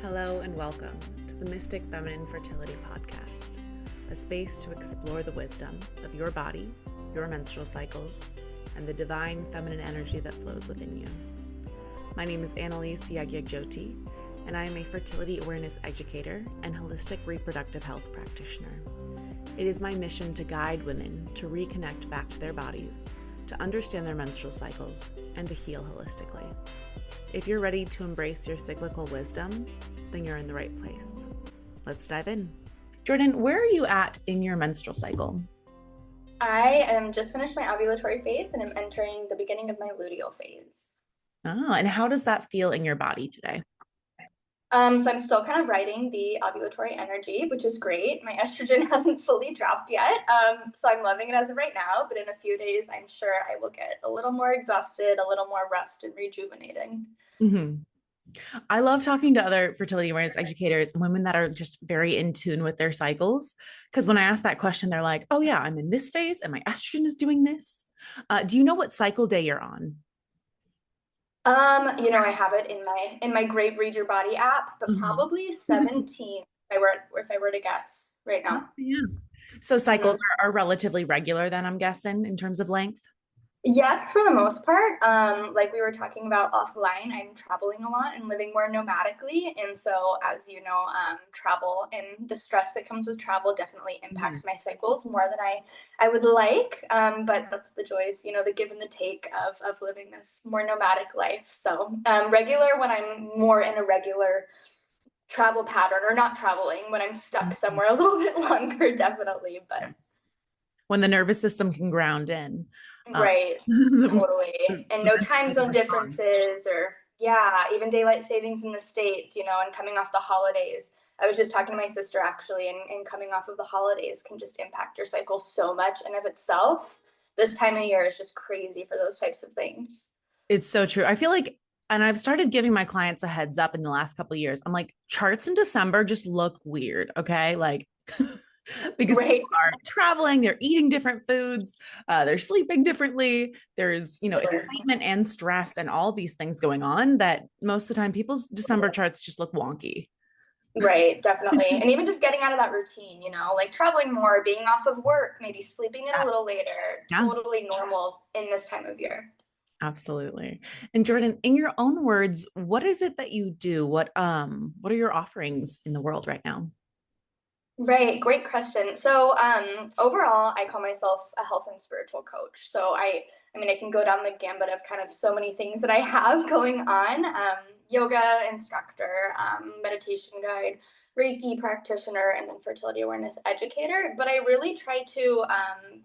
Hello and welcome to the Mystic Feminine Fertility Podcast, a space to explore the wisdom of your body, your menstrual cycles, and the divine feminine energy that flows within you. My name is Annalise Yagya Jyoti, and I am a fertility awareness educator and holistic reproductive health practitioner. It is my mission to guide women to reconnect back to their bodies, to understand their menstrual cycles, and to heal holistically. If you're ready to embrace your cyclical wisdom, then you're in the right place. Let's dive in. Jordan, where are you at in your menstrual cycle? I am just finished my ovulatory phase and I'm entering the beginning of my luteal phase. Oh, and how does that feel in your body today? So I'm still kind of riding the ovulatory energy, which is great. My estrogen hasn't fully dropped yet. So I'm loving it as of right now, but in a few days, I'm sure I will get a little more exhausted, a little more rest and rejuvenating. Mm-hmm. I love talking to other fertility awareness educators, women that are just very in tune with their cycles. Because when I ask that question, they're like, oh yeah, I'm in this phase and my estrogen is doing this. Do you know what cycle day you're on? I have it in my Great Read Your Body app, but Mhm. probably 17 if I were to guess right Oh, now. yeah. So cycles Mhm. are relatively regular then, I'm guessing, in terms of length. Yes, for the most part. Like we were talking about offline, I'm traveling a lot and living more nomadically. And so, as you know, travel and the stress that comes with travel definitely Mhm. impacts my cycles more than I would like. But that's the joys, the give and the take of living this more nomadic life. So, regular when I'm more in a regular travel pattern or not traveling when I'm stuck Mhm. somewhere a little bit longer, definitely. But Yes. When the nervous system can ground in. Uh, right, totally. And the no time mental zone response. differences or, yeah, even daylight savings in the States, and coming off the holidays. I was just talking to my sister actually, and coming off of the holidays can just impact your cycle so much in of itself. This time of year is just crazy for those types of things. It's so true. I feel like, and I've started giving my clients a heads up in the last couple of years. I'm like, charts in December just look weird. Okay. Like, because Right. people are traveling, they're eating different foods, they're sleeping differently. There's, excitement and stress and all these things going on that most of the time people's December charts just look wonky. Right, definitely. And even just getting out of that routine, like traveling more, being off of work, maybe sleeping in a Yeah. little later, Yeah. totally normal in this time of year. Absolutely. And Jordan, in your own words, what is it that you do? What are your offerings in the world right now? Right, great question. So, overall, I call myself a health and spiritual coach. So, I mean, I can go down the gambit of kind of so many things that I have going on. Yoga instructor, meditation guide, Reiki practitioner, and then fertility awareness educator. But I really try to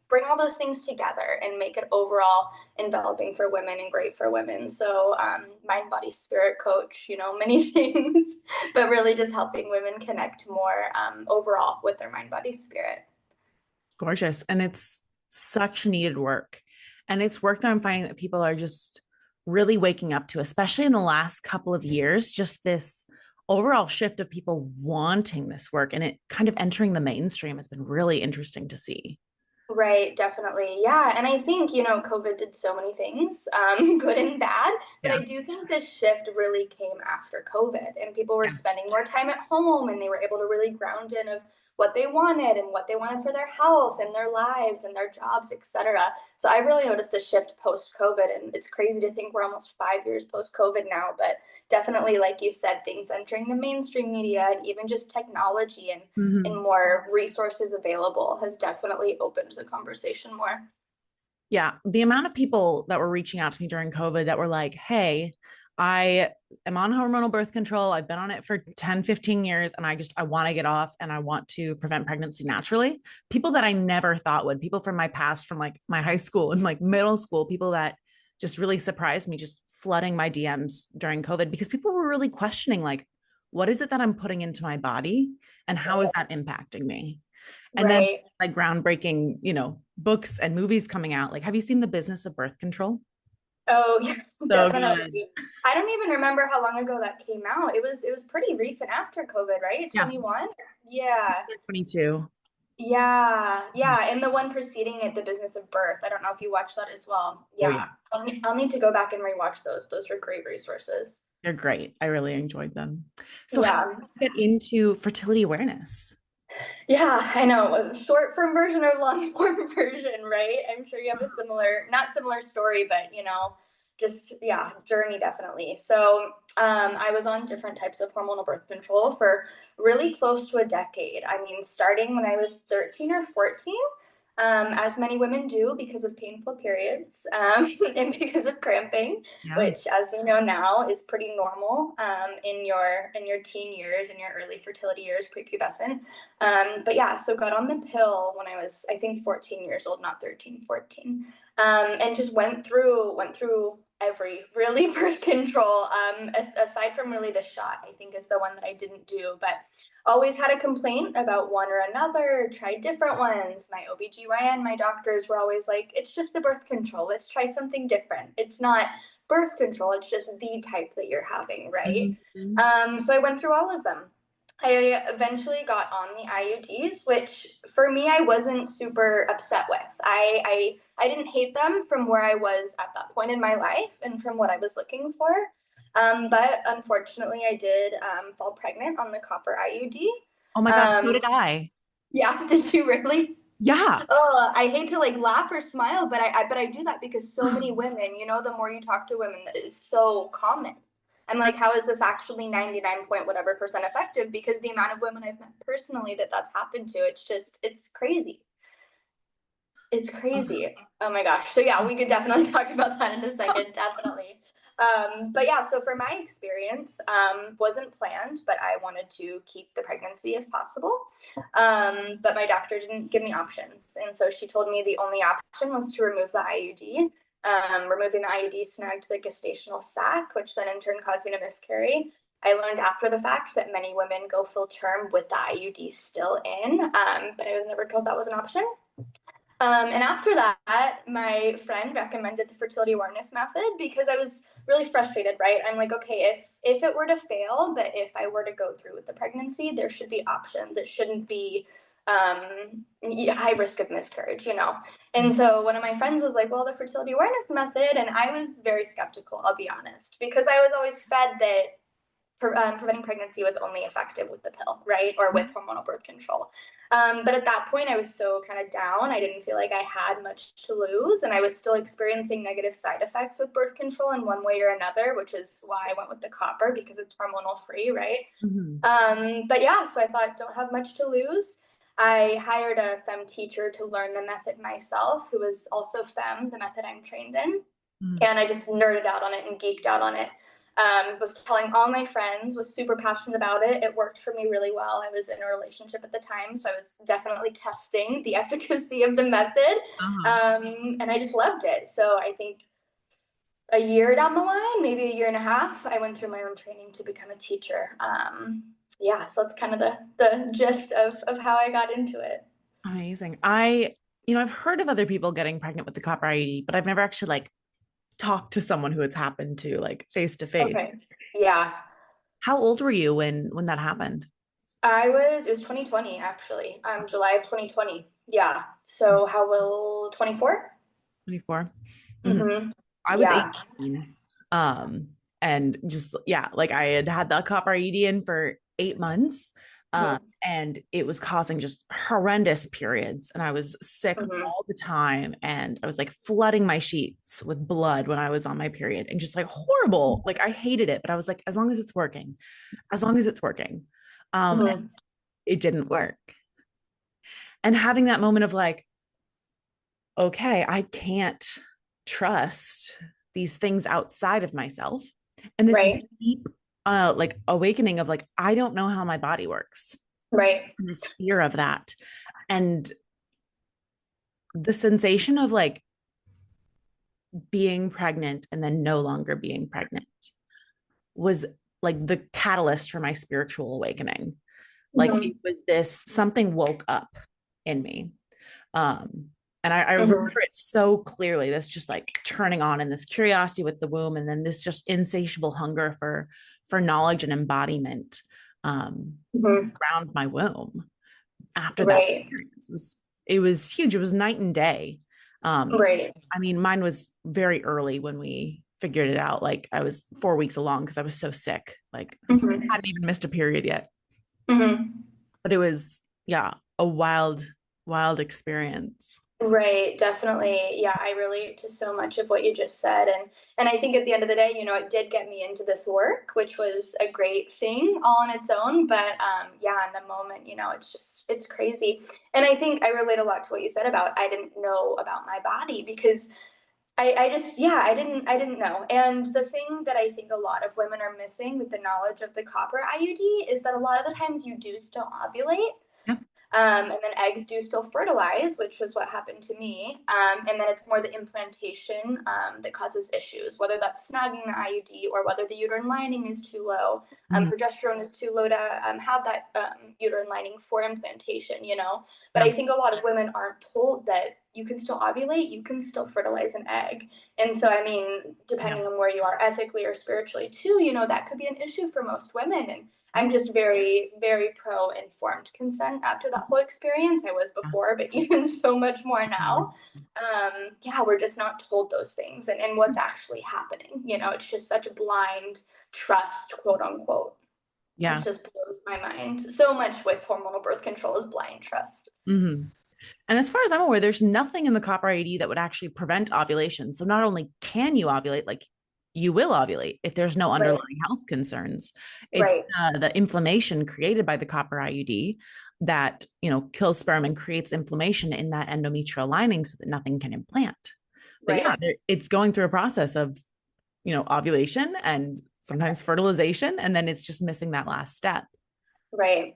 bring all those things together and make it overall enveloping for women and great for women. So, mind, body, spirit coach, many things but really just helping women connect more overall with their mind, body, spirit. Gorgeous. And it's such needed work. And it's work that I'm finding that people are just really waking up to, especially in the last couple of years, just this overall shift of people wanting this work and it kind of entering the mainstream has been really interesting to see. Right, definitely. Yeah. And I think, COVID did so many things, good and bad, but Yeah. I do think this shift really came after COVID and people were Yeah. spending more time at home and they were able to really ground in of what they wanted and what they wanted for their health and their lives and their jobs, etc. So I really noticed the shift post COVID and it's crazy to think we're almost 5 years post COVID now, but definitely, like you said, things entering the mainstream media and even just technology and Mhm. more resources available has definitely opened the conversation more. Yeah. The amount of people that were reaching out to me during COVID that were like, hey, I am on hormonal birth control. I've been on it for 10, 15 years and I want to get off and I want to prevent pregnancy naturally. People that I never thought would, people from my past, from like my high school and like middle school, people that just really surprised me, just flooding my DMs during COVID because people were really questioning, like, what is it that I'm putting into my body and how is that impacting me? And then Right. like groundbreaking, books and movies coming out. Like, have you seen The Business of Birth Control? Oh, yeah, So good. definitely. I don't even remember how long ago that came out. It was pretty recent after COVID, right? Yeah. 21? Yeah. 22. Yeah. Yeah. And the one preceding it, The Business of Birth. I don't know if you watched that as well. Oh Yeah. yeah. I'll need to go back and rewatch those. Those were great resources. They're great. I really enjoyed them. So how Yeah. did you get into fertility awareness? Yeah, I know. A short form version or long form version, right? I'm sure you have a similar, not similar story, but just yeah, journey definitely. So I was on different types of hormonal birth control for really close to a decade. I mean, starting when I was 13 or 14, as many women do because of painful periods and because of cramping, Yeah. which, as we know now, is pretty normal in your teen years, in your early fertility years, prepubescent. But yeah, so got on the pill when I was, I think, 14 years old, not 13, 14, and just went through every really birth control, aside from really the shot, I think is the one that I didn't do, but always had a complaint about one or another, tried different ones. My OBGYN, my doctors were always like, it's just the birth control. Let's try something different. It's not birth control. It's just the type that you're having, right? Mhm. So I went through all of them. I eventually got on the IUDs, which for me I wasn't super upset with. I didn't hate them from where I was at that point in my life and from what I was looking for. But unfortunately, I did fall pregnant on the copper IUD. Oh my God, so Um, did I. yeah, did you really? Yeah. Oh, I hate to like laugh or smile, but I do that because so many women, the more you talk to women, it's so common. I'm like, how is this actually 99 point whatever percent effective? Because the amount of women I've met personally that's happened to, it's crazy. It's crazy. Oh my gosh. So yeah, we could definitely talk about that in a second, definitely. But yeah, so for my experience, wasn't planned, but I wanted to keep the pregnancy if possible. But my doctor didn't give me options. And so she told me the only option was to remove the IUD. Removing the IUD snagged the gestational sac, which then in turn caused me to miscarry. I learned after the fact that many women go full term with the IUD still in, but I was never told that was an option. And after that, my friend recommended the fertility awareness method because I was really frustrated, right? I'm like, okay, if it were to fail, but if I were to go through with the pregnancy, there should be options. It shouldn't be high risk of miscarriage. And so one of my friends was like, well, the fertility awareness method, and I was very skeptical, I'll be honest, because I was always fed that preventing pregnancy was only effective with the pill, right? Or with hormonal birth control. But at that point, I was so kind of down. I didn't feel like I had much to lose. And I was still experiencing negative side effects with birth control in one way or another, which is why I went with the copper because it's hormonal free, right? Mhm. But yeah, so I thought, don't have much to lose. I hired a femme teacher to learn the method myself, who was also femme, the method I'm trained in. Mhm. And I just nerded out on it and geeked out on it. Was telling all my friends, was super passionate about it. It worked for me really well. I was in a relationship at the time, so I was definitely testing the efficacy of the method. Uh-huh. And I just loved it. So I think a year down the line, maybe a year and a half, I went through my own training to become a teacher. Yeah, so that's kind of the gist of how I got into it. Amazing. I've heard of other people getting pregnant with the copper IUD, but I've never actually like talked to someone who it's happened to like face to face. Okay. Yeah. How old were you when that happened? It was 2020 actually, July of 2020. Yeah. So how will 24? 24. Mhm. Mm-hmm. I was Yeah. 18. Um, and just, yeah, like I had the copper IUD in for 8 months. Mm-hmm. And it was causing just horrendous periods. And I was sick Mm-hmm. all the time. And I was like flooding my sheets with blood when I was on my period and just like horrible. Like I hated it, but I was like, as long as it's working, as long as it's working. And Mm-hmm. it didn't work. And having that moment of like, okay, I can't trust these things outside of myself. And this Right. deep like awakening of like, I don't know how my body works. Right. And this fear of that. And the sensation of like being pregnant and then no longer being pregnant was like the catalyst for my spiritual awakening. Like Mm-hmm. it was this something woke up in me. Um, and I Mm-hmm. remember it so clearly, this just like turning on and this curiosity with the womb, and then this just insatiable hunger for knowledge and embodiment Mm-hmm. around my womb after that Right. experience. It was huge. It was night and day. Um, Right. I mean, mine was very early when we figured it out. Like I was 4 weeks along because I was so sick. Like Hmm. hadn't even missed a period yet. Hmm. But it was, yeah, a wild, wild experience. Right, definitely. Yeah, I relate to so much of what you just said. And I think at the end of the day, it did get me into this work, which was a great thing all on its own. But yeah, in the moment, it's crazy. And I think I relate a lot to what you said about I didn't know about my body because I just yeah, I didn't know. And the thing that I think a lot of women are missing with the knowledge of the copper IUD is that a lot of the times you do still ovulate. Yeah. And then eggs do still fertilize, which was what happened to me. And then it's more the implantation that causes issues, whether that's snagging the IUD or whether the uterine lining is too low. Mhm. Progesterone is too low to have that uterine lining for implantation. But Yeah. I think a lot of women aren't told that you can still ovulate, you can still fertilize an egg. And so, I mean, Yeah. depending on where you are ethically or spiritually too, that could be an issue for most women. And Yeah. I'm just very, very pro informed consent after that whole experience. I was Yeah. before, but even so much more Mhm. now. Yeah, we're just not told those things and what's actually happening. It's just such a blind trust, quote unquote. It Yeah. just blows my mind. So much with hormonal birth control is blind trust. Hmm. And as far as I'm aware, there's nothing in the copper IUD that would actually prevent ovulation. So not only can you ovulate, like you will ovulate if there's no Right, underlying health concerns. It's right, the inflammation created by the copper IUD that kills sperm and creates inflammation in that endometrial lining so that nothing can implant. But yeah, right, it's going through a process of ovulation and sometimes fertilization, and then it's just missing that last step. right.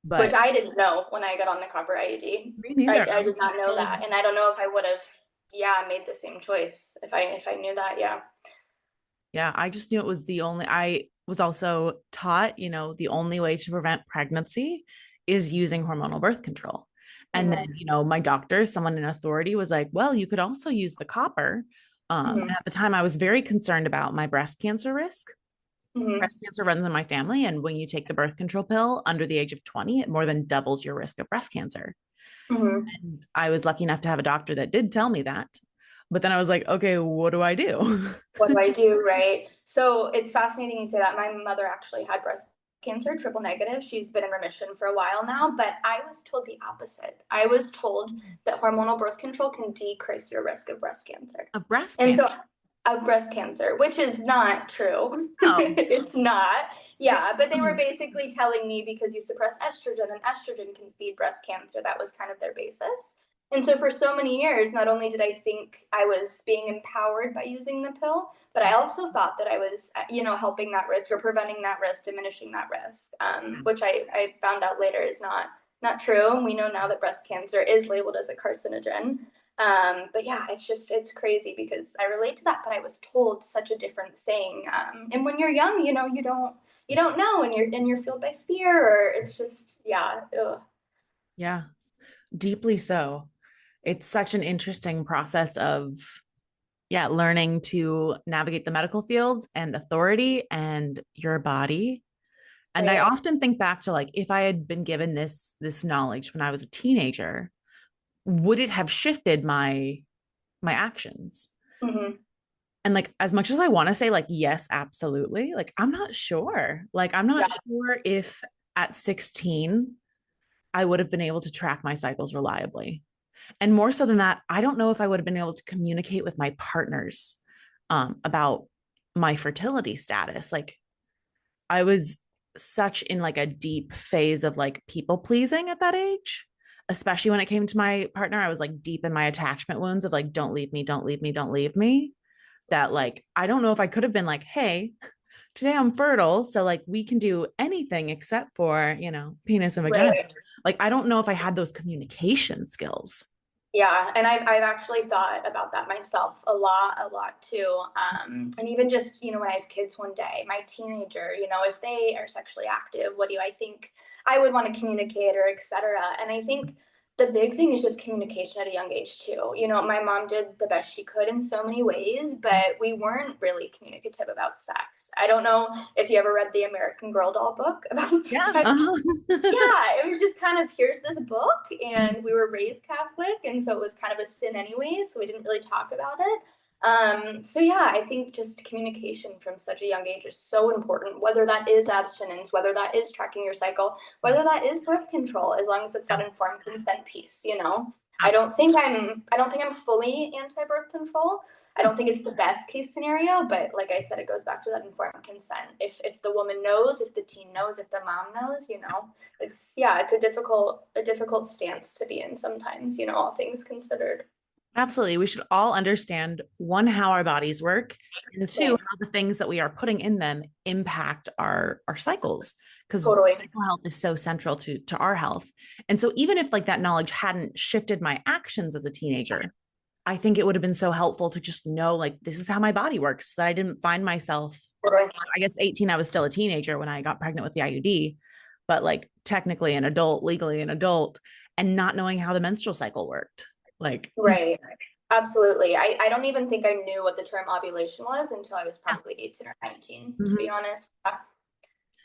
Which But I didn't know when I got on the copper IUD. me I, neither. I I did was not just know told. that. And I don't know if I would have, yeah, made the same choice if I knew that. Yeah. Yeah, I just knew it was the only, I was also taught, the only way to prevent pregnancy is using hormonal birth control. And then, Hmm. my doctor, someone in authority was like, well, you could also use the copper. And Hmm. at the time, I was very concerned about my breast cancer risk. Hmm. Breast cancer runs in my family. And when you take the birth control pill under the age of 20, it more than doubles your risk of breast cancer. Hmm. And I was lucky enough to have a doctor that did tell me that. But then I was like, okay, what do I do? What do I do? Right. So it's fascinating you say that. My mother actually had breast cancer, triple negative. She's been in remission for a while now, but I was told the opposite. I was told that hormonal birth control can decrease your risk of breast cancer. Of breast And cancer. so of breast cancer, which is not true. No. It's not. It's Yeah, but they were um, basically telling me because you suppress estrogen and estrogen can feed breast cancer. That was kind of their basis. And so for so many years, not only did I think I was being empowered by using the pill, but I also thought that I was, helping that risk or preventing that risk, diminishing that risk, which I found out later is not true. And we know now that breast cancer is labeled as a carcinogen. But yeah, it's crazy because I relate to that, but I was told such a different thing. And when you're young, you don't know, and you're filled by fear, or it's just yeah. Ugh. yeah, deeply so. It's such an interesting process of, yeah, learning to navigate the medical field and authority and your body. And I Right. often think back to like if I had been given this knowledge when I was a teenager, would it have shifted my actions? Hmm. And like as much as I want to say like yes, absolutely, like I'm not sure. Like I'm Yeah. not sure if at 16 I would have been able to track my cycles reliably. And more so than that, I don't know if I would have been able to communicate with my partners about my fertility status. Like I was such in like a deep phase of like people pleasing at that age, especially when it came to my partner. I was like deep in my attachment wounds of like, don't leave me, don't leave me, don't leave me. That like, I don't know if I could have been like, hey, today I'm fertile. So like we can do anything except for, penis and vagina. Right. Like, I don't know if I had those communication skills. Yeah, and I've actually thought about that myself a lot too. And even just, when I have kids one day, my teenager, if they are sexually active, what do I think I would want to communicate or etc. And I think the big thing is just communication at a young age too. My mom did the best she could in so many ways, but we weren't really communicative about sex. I don't know if you ever read the American Girl doll book about Yeah. sex. Uh-huh. Yeah, it was just kind of here's this book, and we were raised Catholic, and so it was kind of a sin anyway, so we didn't really talk about it. So yeah, I think just communication from such a young age is so important, whether that is abstinence, whether that is tracking your cycle, whether that is birth control, as long as it's Yeah, that informed consent piece, you know. absolutely. I don't think I'm fully anti-birth control. I Yeah. don't think it's the best case scenario, but like I said, it goes back to that informed consent. If the woman knows, if the teen knows, if the mom knows, you know, it's a difficult stance to be in sometimes, you know, all things considered. Absolutely. We should all understand one, how our bodies work, and two, Right. how the things that we are putting in them impact our cycles. Because Totally. mental health is so central to our health. And so even if like that knowledge hadn't shifted my actions as a teenager, I think it would have been so helpful to just know like this is how my body works, so that I didn't find myself, Totally. I guess 18, I was still a teenager when I got pregnant with the IUD, but like technically an adult, legally an adult, and not knowing how the menstrual cycle worked. Like, Right. Absolutely. I don't even think I knew what the term ovulation was until I was yeah. probably 18 or 19, to be Mhm. honest.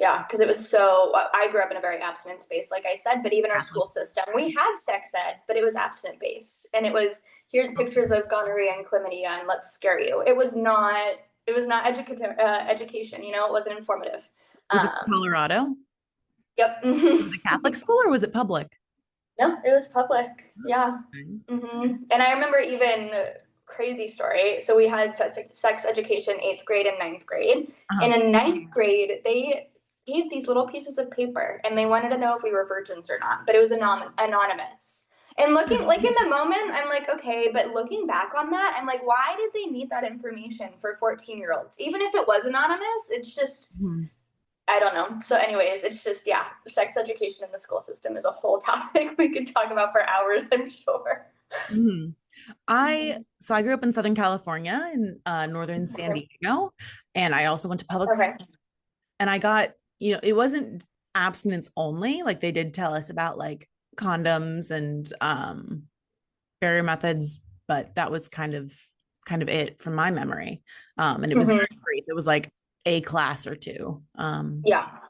Yeah, because it was so, I grew up in a very abstinent space, like I said, but even our Catholic. school system, we had sex ed, but it was abstinent based. And it was, here's pictures of gonorrhea and chlamydia and let's scare you. It was not education, you know, it wasn't informative. Was it Um, Colorado? yep. Was it a Catholic school or was it public? No, it was public. Yeah. Okay. And I remember even crazy story. So we had sex education, eighth grade and ninth grade. Uh-huh. And in ninth grade, they gave these little pieces of paper and they wanted to know if we were virgins or not, but it was anonymous. And looking like in the moment, I'm like, okay, but looking back on that, I'm like, why did they need that information for 14-year-olds? Even if it was anonymous, it's just, Mhm. I don't know. So, anyways, it's just, yeah, sex education in the school system is a whole topic we could talk about for hours, I'm sure. Mhm. Mhm. I grew up in Southern California in northern San Okay. Diego, and I also went to public school. Okay. And I got, it wasn't abstinence only. Like they did tell us about like condoms and barrier methods, but that was kind of it from my memory. And it was Hmm. very brief. It was like a class or two. Yeah,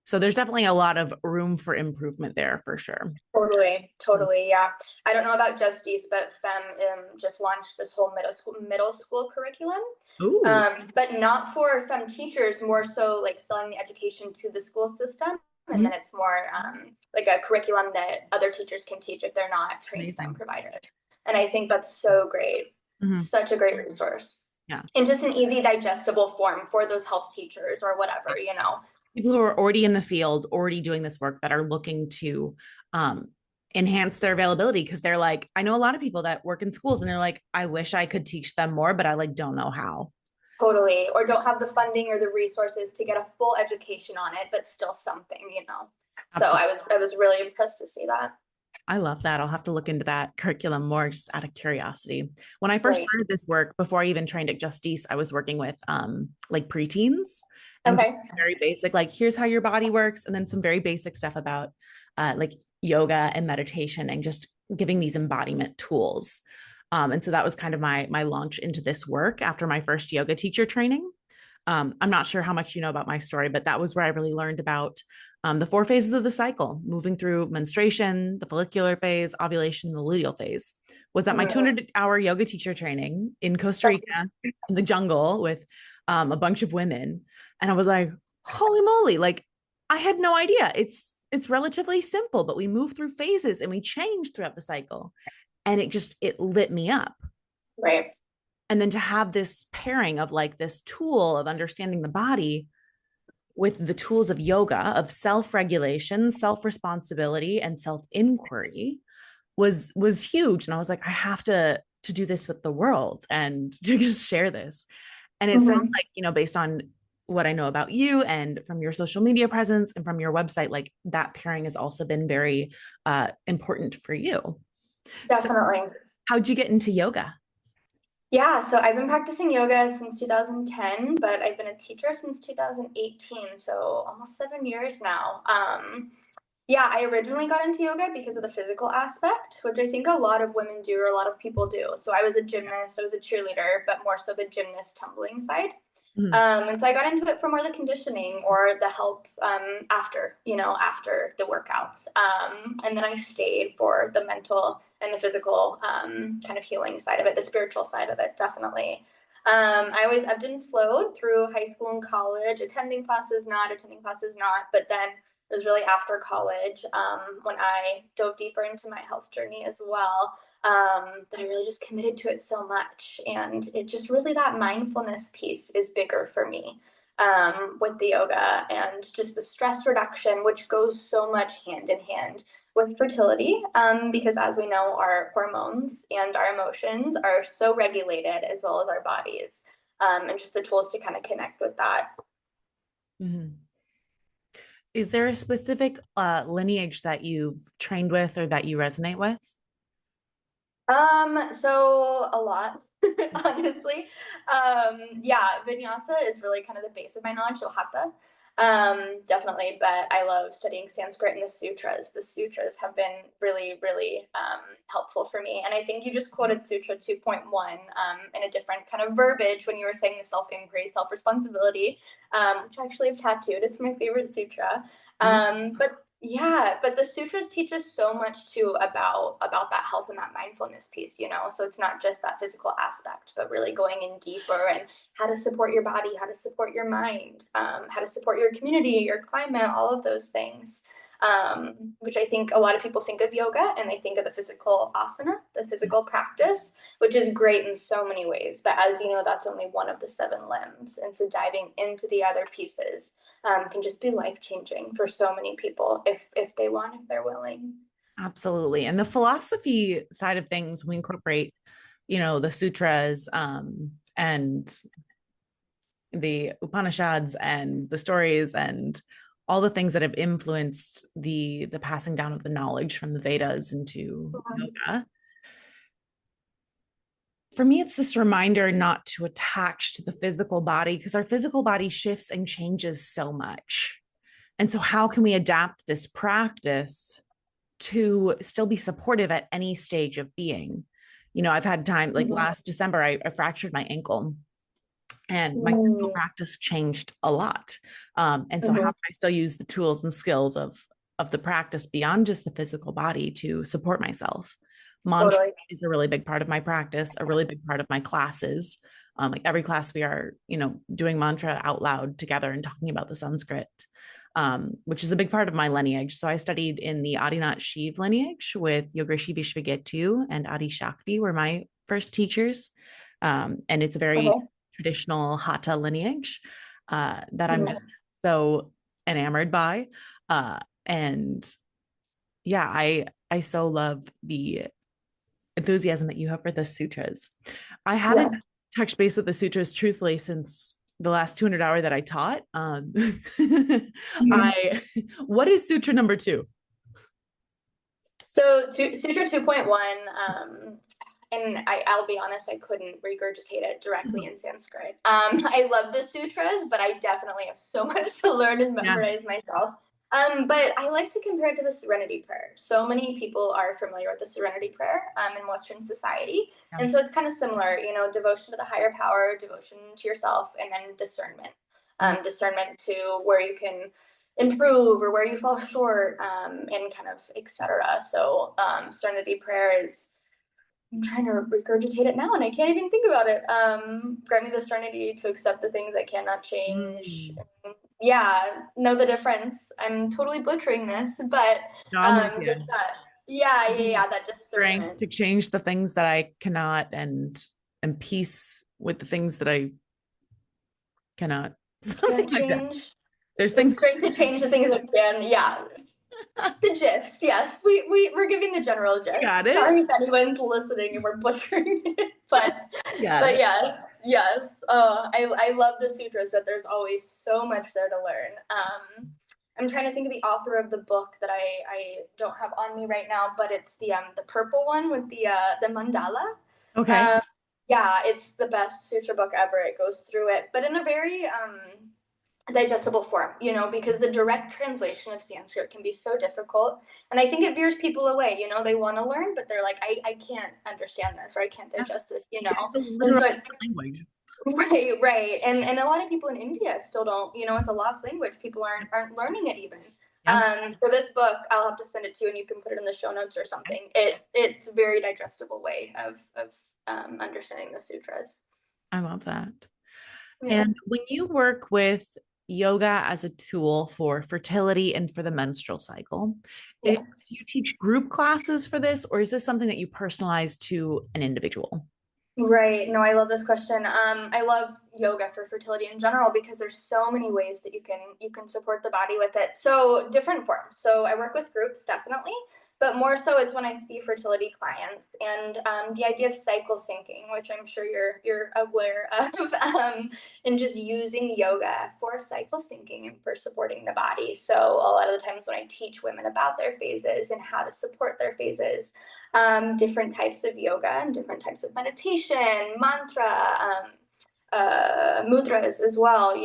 So there's definitely a lot of room for improvement there for sure. totally. Totally. Yeah. I don't know about Justice, but Fem just launched this whole middle school curriculum. Ooh. But not for Fem teachers, more so like selling the education to the school system. And Mhm. then it's more like a curriculum that other teachers can teach if they're not trained Fem Amazing. providers. And I think that's so great. Mhm. Such a great resource. Yeah. In just an easy, digestible form for those health teachers or whatever, you know. People who are already in the field, already doing this work that are looking to um, enhance their availability because they're like, I know a lot of people that work in schools and they're like, I wish I could teach them more, but I like don't know how. Totally. Or don't have the funding or the resources to get a full education on it, but still something, you know. So Absolutely. I was really impressed to see that. I love that. I'll have to look into that curriculum more just out of curiosity. When I first Right. started this work, before I even trained at Justice, I was working with like preteens and Okay. very basic, like here's how your body works, and then some very basic stuff about like yoga and meditation and just giving these embodiment tools. And so that was kind of my launch into this work after my first yoga teacher training. I'm not sure how much you know about my story, but that was where I really learned about the four phases of the cycle, moving through menstruation, the follicular phase, ovulation, the luteal phase. Was at my Mhm. 200-hour yoga teacher training in Costa Rica, in the jungle with a bunch of women, and I was like, "Holy moly!" Like I had no idea. It's relatively simple, but we move through phases and we change throughout the cycle, and it lit me up. Right. And then to have this pairing of like this tool of understanding the body with the tools of yoga, of self-regulation, self-responsibility, and self-inquiry was huge. And I was like, I have to do this with the world and to just share this. And it sounds Hmm. like, based on what I know about you and from your social media presence and from your website, like that pairing has also been very important for you. So Definitely. how'd you get into yoga? Yeah, so I've been practicing yoga since 2010, but I've been a teacher since 2018, so almost 7 years now. Yeah, I originally got into yoga because of the physical aspect, which I think a lot of women do or a lot of people do. So I was a gymnast, I was a cheerleader, but more so the gymnast tumbling side. Mhm. And so I got into it for more the conditioning or the help after, after the workouts. And then I stayed for the mental and the physical kind of healing side of it, the spiritual side of it, definitely. I always ebbed and flowed through high school and college, attending classes, not attending classes, not. But then it was really after college when I dove deeper into my health journey as well, that I really just committed to it so much. And it just really, that mindfulness piece is bigger for me with the yoga and just the stress reduction, which goes so much hand in hand with fertility, because as we know, our hormones and our emotions are so regulated as well as our bodies, and just the tools to kind of connect with that. Mhm. Is there a specific lineage that you've trained with or that you resonate with? So a lot, honestly. Yeah, vinyasa is really kind of the base of my knowledge, so hatha. Definitely, but I love studying Sanskrit and the sutras. The sutras have been really, really helpful for me. And I think you just quoted Sutra 2.1 in a different kind of verbiage when you were saying the self-inquiry, self-responsibility, which I actually have tattooed. It's my favorite sutra. But yeah, but the sutras teach us so much too about that health and that mindfulness piece, So it's not just that physical aspect, but really going in deeper and how to support your body, how to support your mind, how to support your community, your climate, all of those things. Which I think a lot of people think of yoga and they think of the physical asana, the physical practice, which is great in so many ways. But as you know, that's only one of the seven limbs. And so diving into the other pieces can just be life changing for so many people if they want, if they're willing. Absolutely. And the philosophy side of things, we incorporate, the sutras and the Upanishads and the stories and all the things that have influenced the passing down of the knowledge from the Vedas into yoga. For me, it's this reminder not to attach to the physical body because our physical body shifts and changes so much. And so, how can we adapt this practice to still be supportive at any stage of being? I've had time, like Mhm. last December, I fractured my ankle and my physical Mm. practice changed a lot. And so, how Mhm. can I still use the tools and skills of the practice beyond just the physical body to support myself? Mantra Totally. is a really big part of my practice, a really big part of my classes. Like every class, we are, doing mantra out loud together and talking about the Sanskrit, which is a big part of my lineage. So I studied in the Adinath Shiv lineage with Yogershi Vishwagetu and Adi Shakti were my first teachers. And it's a very Okay. traditional Hatha lineage that I'm Mhm. just so enamored by. And yeah, I so love the enthusiasm that you have for the sutras. I haven't Yes. touched base with the sutras truthfully since the last 200 hour that I taught. Mhm. I what is sutra number two? So Sutra 2.1, and I'll be honest, I couldn't regurgitate it directly in Sanskrit. I love the sutras, but I definitely have so much to learn and Yeah. memorize myself. But I like to compare it to the Serenity Prayer. So many people are familiar with the Serenity Prayer in Western society. Yeah. And so it's kind of similar, devotion to the higher power, devotion to yourself, and then discernment. Mm. Discernment to where you can improve or where you fall short, and kind of etc. So serenity prayer is, I'm trying to regurgitate it now and I can't even think about it. Grant me the serenity to accept the things I cannot change. Mm. Yeah, know the difference. I'm totally butchering this, but No, I'm with you. just that. Yeah, that Strength discernment. to change the things that I cannot and peace with the things that I cannot. Something Can't like that. change. There's The things strength to change the things that can. Yeah, the gist, yes. We're giving the general you got gist. it. Sorry if anyone's listening and we're butchering it, You got but it. yes. I love the sutras, but there's always so much there to learn. I'm trying to think of the author of the book that I don't have on me right now, but it's the purple one with the mandala. Okay. Um, yeah, it's the best sutra book ever. It goes through it, but in a very digestible form, because the direct translation of Sanskrit can be so difficult. And I think it veers people away, they want to learn, but they're like, I can't understand this or I can't Yeah. digest this. It's a And literal so language. Right. And a lot of people in India still don't, it's a lost language. People aren't learning it even. Yep. For this book, I'll have to send it to you and you can put it in the show notes or something. It's a very digestible way of understanding the sutras. I love that. Yeah. And when you work with yoga as a tool for fertility and for the menstrual cycle, do Yes. you teach group classes for this, or is this something that you personalize to an individual? Right. No, I love this question. I love yoga for fertility in general because there's so many ways that you can support the body with it. So different forms. So I work with groups definitely, but more so it's when I see fertility clients and the idea of cycle syncing, which I'm sure you're aware of, and just using yoga for cycle syncing and for supporting the body. So a lot of the times when I teach women about their phases and how to support their phases, different types of yoga and different types of meditation, mantra, mudras as well,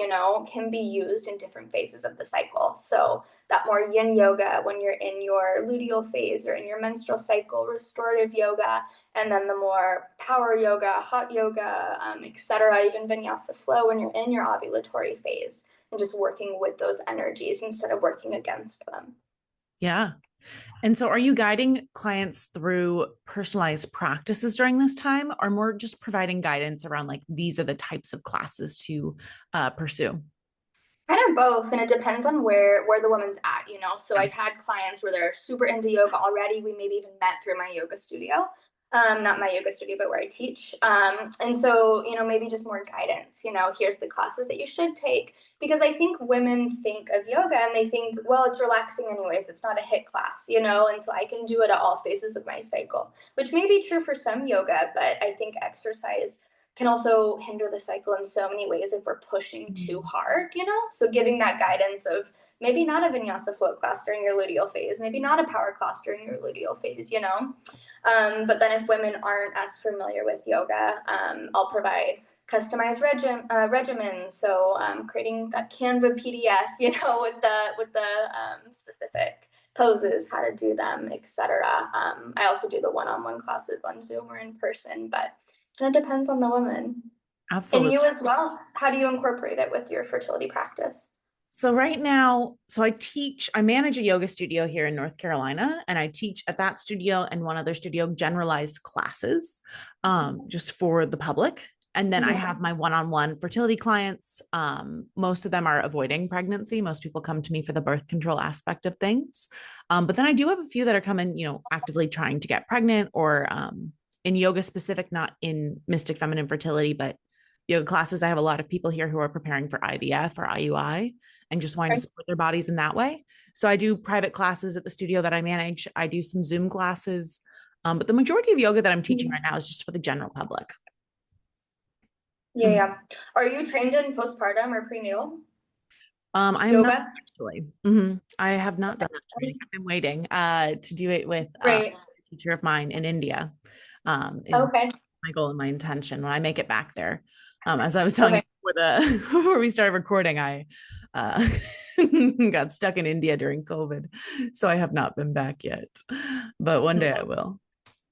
can be used in different phases of the cycle. So that more yin yoga when you're in your luteal phase or in your menstrual cycle, restorative yoga, and then the more power yoga, hot yoga, etc., even vinyasa flow when you're in your ovulatory phase, and just working with those energies instead of working against them. Yeah. And so are you guiding clients through personalized practices during this time, or more just providing guidance around like these are the types of classes to pursue? Kind of both, and it depends on where the woman's at. So I've had clients where they're super into yoga already. We maybe even met through my yoga studio. Not my yoga studio, but where I teach. And so, maybe just more guidance. Here's the classes that you should take. Because I think women think of yoga and they think, well, it's relaxing anyways. It's not a hit class. And so I can do it at all phases of my cycle, which may be true for some yoga, but I think exercise can also hinder the cycle in so many ways if we're pushing too hard. So giving that guidance of maybe not a vinyasa flow class during your luteal phase, maybe not a power class during your luteal phase. But then if women aren't as familiar with yoga, I'll provide customized regimens. So creating that Canva PDF, with the specific poses, how to do them, etc. I also do the one-on-one classes on Zoom or in person, but it depends on the woman. And Absolutely. you as well. How do you incorporate it with your fertility practice? So right now, I manage a yoga studio here in North Carolina, and I teach at that studio and one other studio generalized classes just for the public. And then I Yeah. have my one-on-one fertility clients. Most of them are avoiding pregnancy. Most people come to me for the birth control aspect of things. But then I do have a few that are coming, actively trying to get pregnant or in yoga specific, not in mystic feminine fertility, but yoga classes. I have a lot of people here who are preparing for IVF or IUI and just wanting to support their bodies in that way. So I do private classes at the studio that I manage. I do some Zoom classes. But the majority of yoga that I'm teaching right now is just for the general public. Yeah, Mhm. yeah. Are you trained in postpartum or prenatal I am not yoga? actually. I have not done that training. I've been waiting to do it with a Right. teacher of mine in India. Is Okay. my goal and my intention when I make it back there. As I was telling you Okay. before before we started recording, I uh, got stuck in India during COVID, so I have not been back yet. But one day I will.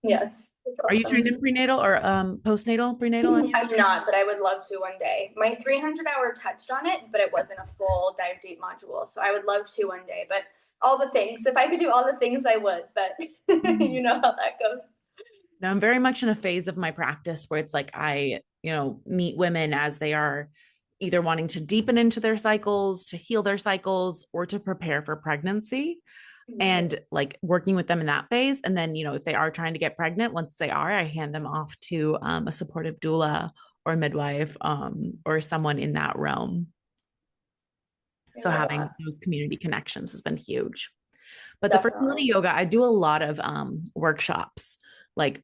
Yes. That's Are you trained awesome. in prenatal or postnatal, prenatal? I'm not, but I would love to one day. My 300-hour touched on it, but it wasn't a full dive deep module. So I would love to one day. But all the things, if I could do all the things, I would. But Mhm. you know how that goes. Now I'm very much in a phase of my practice where it's like I, meet women as they are either wanting to deepen into their cycles, to heal their cycles, or to prepare for pregnancy. And like working with them in that phase. And then, if they are trying to get pregnant, once they are, I hand them off to a supportive doula or a midwife or someone in that realm. I So love having that. those community connections has been huge. But the fertility Definitely. yoga, I do a lot of workshops, like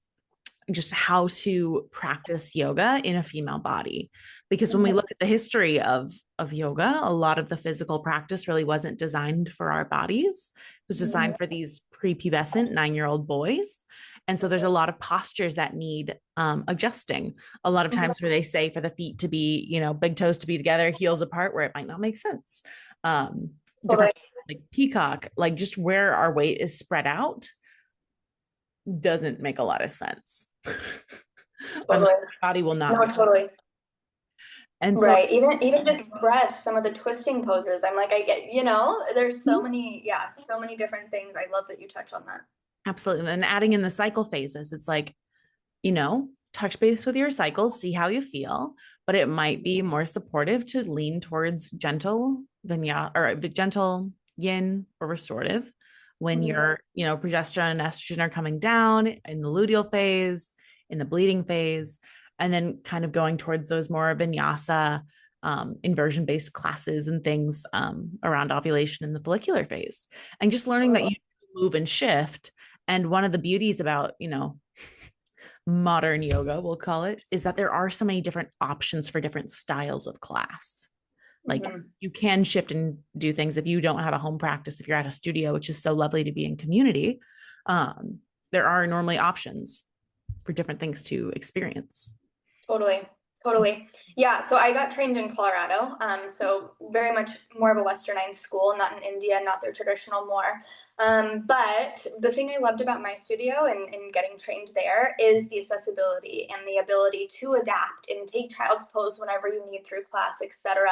just how to practice yoga in a female body. Because when we Mhm. look at the history of yoga, a lot of the physical practice really wasn't designed for our bodies. It was Mhm. designed for these prepubescent 9-year-old boys. And so there's a lot of postures that need adjusting. A lot of times where they say for the feet to be, big toes to be together, heels apart, where it might not make sense. Different Totally. like peacock, like just where our weight is spread out doesn't make a lot of sense. Our Totally. body will not No, be. totally. And so, Right. Even just breath, some of the twisting poses. I'm like, I get, there's so many, yeah, so many different things. I love that you touch on that. absolutely. And adding in the cycle phases, it's like, touch base with your cycle, see how you feel, but it might be more supportive to lean towards gentle vinyasa or gentle yin or restorative when Mhm. your, progesterone and estrogen are coming down in the luteal phase, in the bleeding phase, and then kind of going towards those more vinyasa inversion based classes and things around ovulation in the follicular phase, and just learning that you move and shift. And one of the beauties about, modern yoga, we'll call it, is that there are so many different options for different styles of class. Like Mhm. you can shift and do things if you don't have a home practice, if you're at a studio, which is so lovely to be in community. Um, there are normally options for different things to experience. Totally. Totally. Yeah. So I got trained in Colorado. So very much more of a westernized school, not in India, not their traditional more. But the thing I loved about my studio and getting trained there is the accessibility and the ability to adapt and take child's pose whenever you need through class, etc.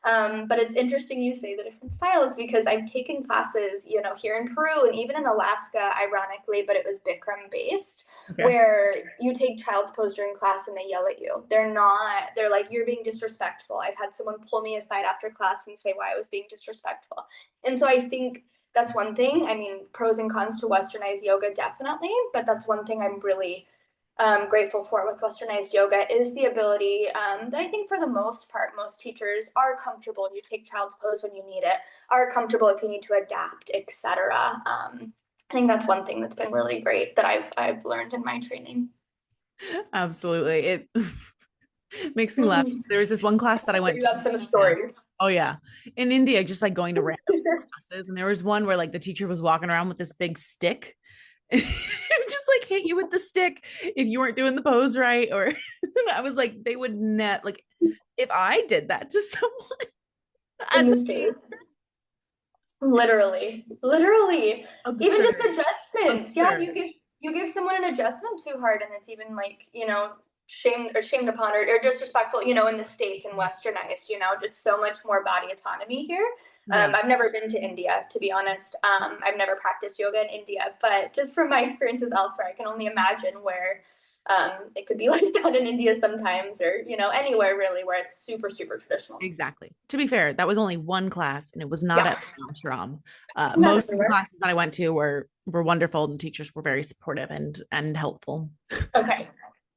But it's interesting you say the different styles because I've taken classes, here in Peru and even in Alaska, ironically, but it was Bikram based Okay. where you take child's pose during class and they yell at you. They're like, you're being disrespectful. I've had someone pull me aside after class and say why I was being disrespectful. And so I think that's one thing. I mean, pros and cons to westernized yoga, definitely, but that's one thing I'm really grateful for with westernized yoga is the ability that I think for the most part, most teachers are comfortable. You take child's pose when you need it, are comfortable if you need to adapt, etc. I think that's one thing that's been really great that I've learned in my training. Absolutely. It makes me laugh. Mhm. There was this one class that I went You to. have some Yeah. stories. Oh yeah. In India, just like going to random classes. And there was one where like the teacher was walking around with this big stick and just like hit you with the stick if you weren't doing the pose right. Or I was like, they would net like if I did that to someone In as the States. Literally. Even just absurd, adjustments. Yeah, absurd. you give someone an adjustment too hard and it's even like, shamed upon or disrespectful, in the States and westernized, just so much more body autonomy here. Yeah. I've never been to India, to be honest. I've never practiced yoga in India, but just from my experiences elsewhere, I can only imagine where it could be like that in India sometimes, or anywhere really where it's super, super traditional. Exactly. To be fair, that was only one class and it was not Yeah, at the ashram. not Most of the everywhere. classes that I went to were wonderful and the teachers were very supportive and helpful. Okay.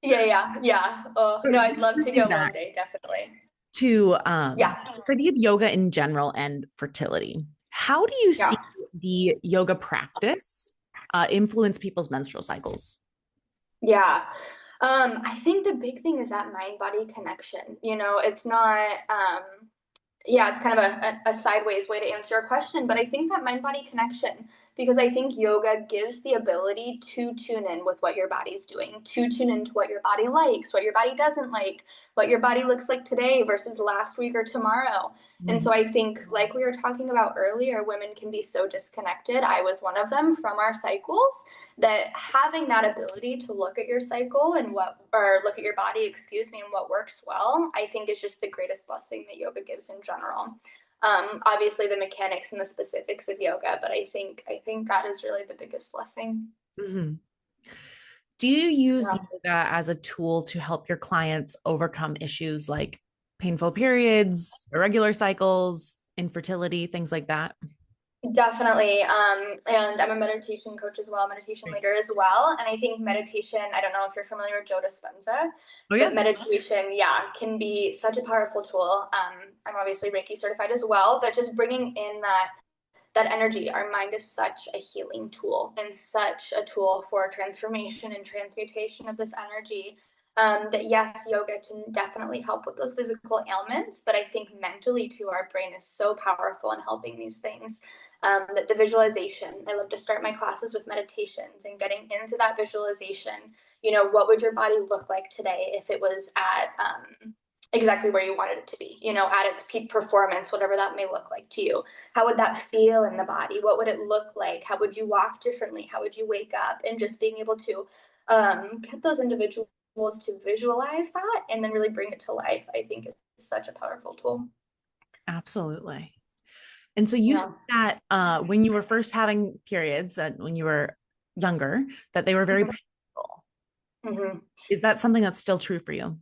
Yeah. Oh, So no, I'd love to circling go one back day, definitely. to Yeah. the idea of yoga in general and fertility, how do you Yeah. see the yoga practice influence people's menstrual cycles? Yeah. I think the big thing is that mind body connection. It's not yeah, it's kind of a sideways way to answer your question, but I think that mind body connection, because I think yoga gives the ability to tune in with what your body's doing, to tune into what your body likes, what your body doesn't like, what your body looks like today versus last week or tomorrow. And so Mhm. I think, like we were talking about earlier, women can be so disconnected. I was one of them from our cycles that having that ability to look at your cycle and or look at your body, excuse me, and what works well, I think is just the greatest blessing that yoga gives in general. Obviously the mechanics and the specifics of yoga, but I think that is really the biggest blessing. Mhm. Do you use Yeah. yoga as a tool to help your clients overcome issues like painful periods, irregular cycles, infertility, things like that? Definitely. And I'm a meditation coach as well, meditation Great. leader as well. And I think meditation, I don't know if you're familiar with Joe Dispenza, Oh yeah. but meditation, yeah, can be such a powerful tool. I'm obviously Reiki certified as well, but just bringing in that energy. Our mind is such a healing tool and such a tool for transformation and transmutation of this energy. That yes, yoga can definitely help with those physical ailments, but I think mentally too, our brain is so powerful in helping these things. That the visualization, I love to start my classes with meditations and getting into that visualization. What would your body look like today if it was at exactly where you wanted it to be, at its peak performance, whatever that may look like to you. How would that feel in the body? What would it look like? How would you walk differently? How would you wake up? And just being able to get those individual tools to visualize that and then really bring it to life, I think is such a powerful tool. Absolutely. And so you Yeah. said that when you were first having periods, when you were younger, that they were very painful. Mm-hmm. Is that something that's still true for you?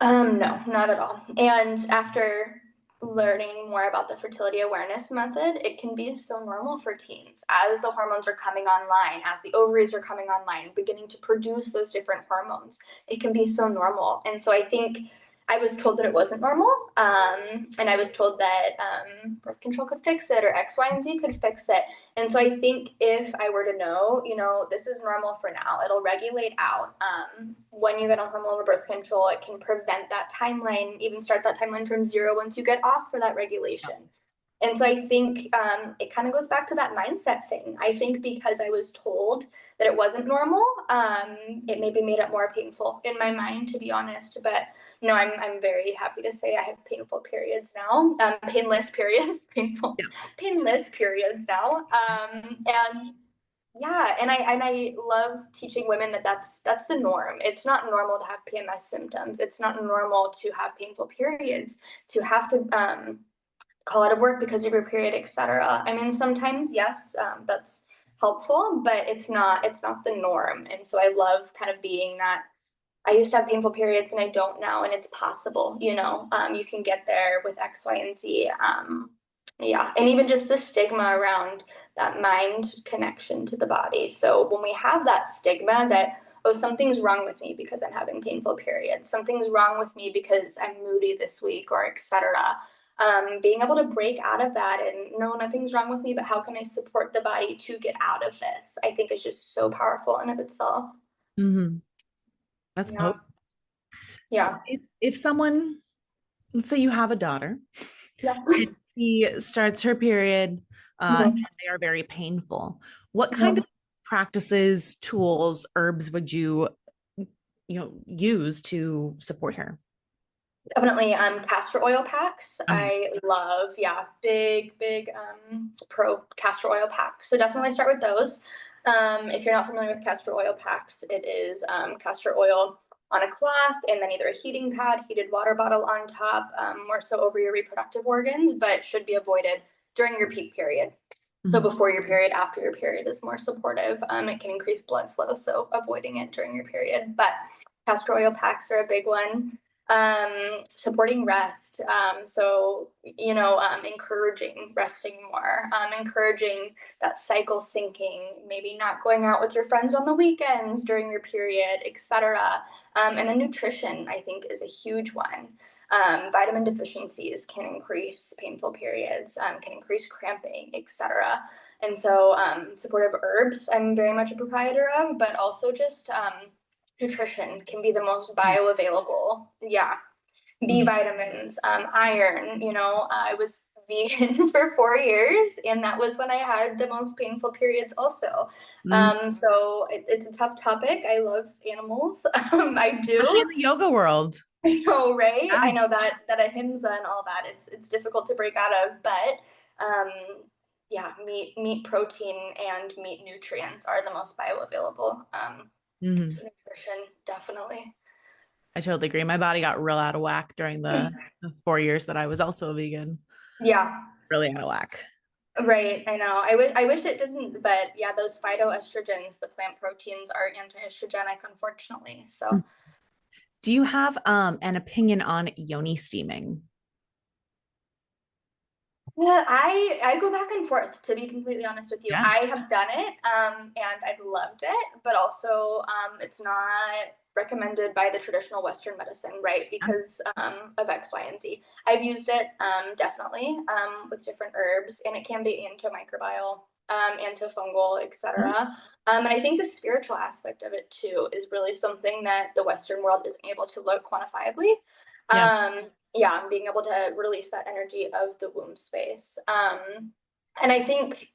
No, not at all. And after learning more about the fertility awareness method, it can be so normal for teens as the hormones are coming online, as the ovaries are coming online, beginning to produce those different hormones. It can be so normal. And so I think I was told that it wasn't normal. And I was told that birth control could fix it or X, Y, and Z could fix it. And so I think if I were to know, this is normal for now, it'll regulate out. When you get on hormonal birth control, it can prevent that timeline, even start that timeline from zero once you get off for that regulation. And so I think it kind of goes back to that mindset thing. I think because I was told that it wasn't normal, it maybe made it more painful in my mind, to be honest. But no, I'm very happy to say I have painful periods now, painless periods, Yeah. painless periods now, and yeah, and I love teaching women that that's the norm. It's not normal to have PMS symptoms. It's not normal to have painful periods, to have to call out of work because of your period, etc. I mean, sometimes yes, that's helpful, but it's not the norm. And so I love kind of being that. I used to have painful periods and I don't now, and it's possible. You can get there with X, Y, and Z. Yeah, and even just the stigma around that mind connection to the body. So when we have that stigma that, oh, something's wrong with me because I'm having painful periods, something's wrong with me because I'm moody this week, or etc. Being able to break out of that and no, nothing's wrong with me, but how can I support the body to get out of this? I think is just so powerful in of itself. Hmm. That's Yeah, potent. So yeah, if someone, let's say you have a daughter yeah. and she starts her period, and Mhm. they are very painful, what kind of Mhm. practices, tools, herbs would you, use to support her? Definitely castor oil packs. Um, I love, yeah, big pro castor oil packs. So definitely start with those. If you're not familiar with castor oil packs, it is castor oil on a cloth and then either a heating pad, heated water bottle on top, more so over your reproductive organs, but should be avoided during your peak period. So mhm. before your period, after your period is more supportive. It can increase blood flow, so avoiding it during your period. But castor oil packs are a big one. Supporting rest. Encouraging resting more, encouraging that cycle syncing, maybe not going out with your friends on the weekends during your period, etc. And then nutrition, I think, is a huge one. Vitamin deficiencies can increase painful periods, can increase cramping, etc. And so supportive herbs, I'm very much a proprietor of, but also just nutrition can be the most bioavailable. Yeah. B Mhm. vitamins, iron. I was vegan for 4 years, and that was when I had the most painful periods, also. Mhm. So it's a tough topic. I love animals. I Especially do. in the yoga world. I know, right? Yeah. I know that ahimsa and all that. It's difficult to break out of, but um, yeah, meat, protein, and meat nutrients are the most bioavailable. Mhm. So nutrition, definitely. I totally agree. My body got real out of whack during the 4 years that I was also a vegan. Yeah, Really out of whack. right. I know. I wish it didn't, but yeah, those phytoestrogens, the plant proteins, are anti-estrogenic, unfortunately. So Do you have an opinion on yoni steaming? yeah, I go back and forth, to be completely honest with you. Yeah. I have done it, and I've loved it, but also it's not recommended by the traditional Western medicine, right? Yeah. Because of X, Y, and Z. I've used it definitely with different herbs, and it can be antimicrobial, antifungal, Mhm. etc. And I think the spiritual aspect of it too is really something that the Western world isn't able to look quantifiably. Yeah. Yeah, being able to release that energy of the womb space. And I think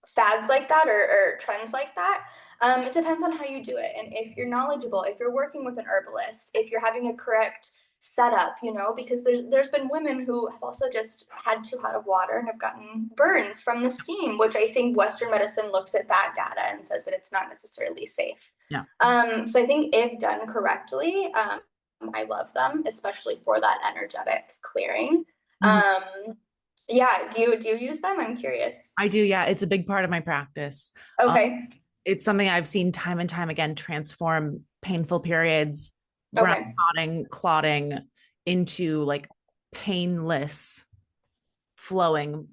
fads like that, or trends like that, it depends on how you do it. And if you're knowledgeable, if you're working with an herbalist, if you're having a correct setup, you know, because there's been women who have also just had too hot of water and have gotten burns from the steam, which I think Western medicine looks at that data and says that it's not necessarily safe. Yeah. So I think if done correctly, I love them, especially for that energetic clearing. Mhm. Yeah, do you use them? I'm curious. I do. Yeah. It's a big part of my practice. Um, Okay. it's something I've seen time and time again transform painful periods, brown Okay. clotting into like painless flowing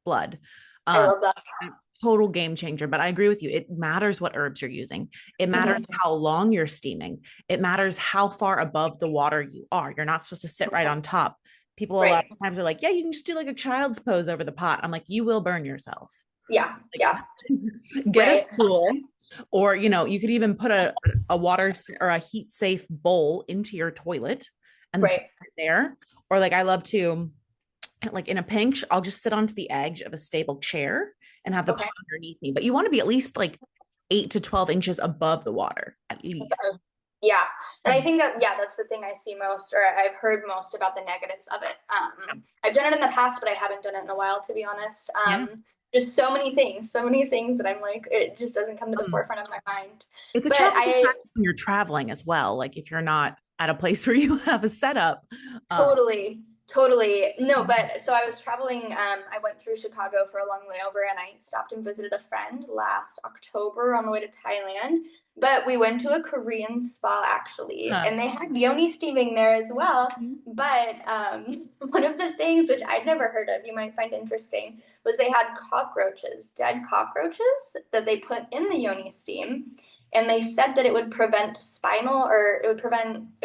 blood. I Um, love that. Total game changer. But I agree with you. It matters what herbs you're using. It matters Mhm. how long you're steaming. It matters how far above the water you are. You're not supposed to sit right on top. People a lot Right. of times are like, yeah, you can just do like a child's pose over the pot. I'm like, you will burn yourself. Yeah. Yeah. Like, get a Right. stool, or you could even put a water or a heat safe bowl into your toilet and sit Right. there. Or like I love to, like in a pinch, I'll just sit onto the edge of a stable chair and have the pot Okay. underneath me. But you want to be at least like 8 to 12 inches above the water, at least. Yeah. And I think that, yeah, that's the thing I see most, or I've heard most about the negatives of it. I've done it in the past, but I haven't done it in a while, to be honest. Yeah. Just so many things that I'm like, it just doesn't come to the Um, forefront of my mind. it's a But challenging I practice when you're traveling as well. Like if you're not at a place where you have a setup. Um, totally, totally. No, but so I was traveling. I went through Chicago for a long layover and I stopped and visited a friend last October on the way to Thailand. But we went to a Korean spa actually, huh. and they had yoni steaming there as well. But one of the things which I'd never heard of, you might find interesting, was they had cockroaches, dead cockroaches that they put in the yoni steam, and they said that it would prevent spinal or it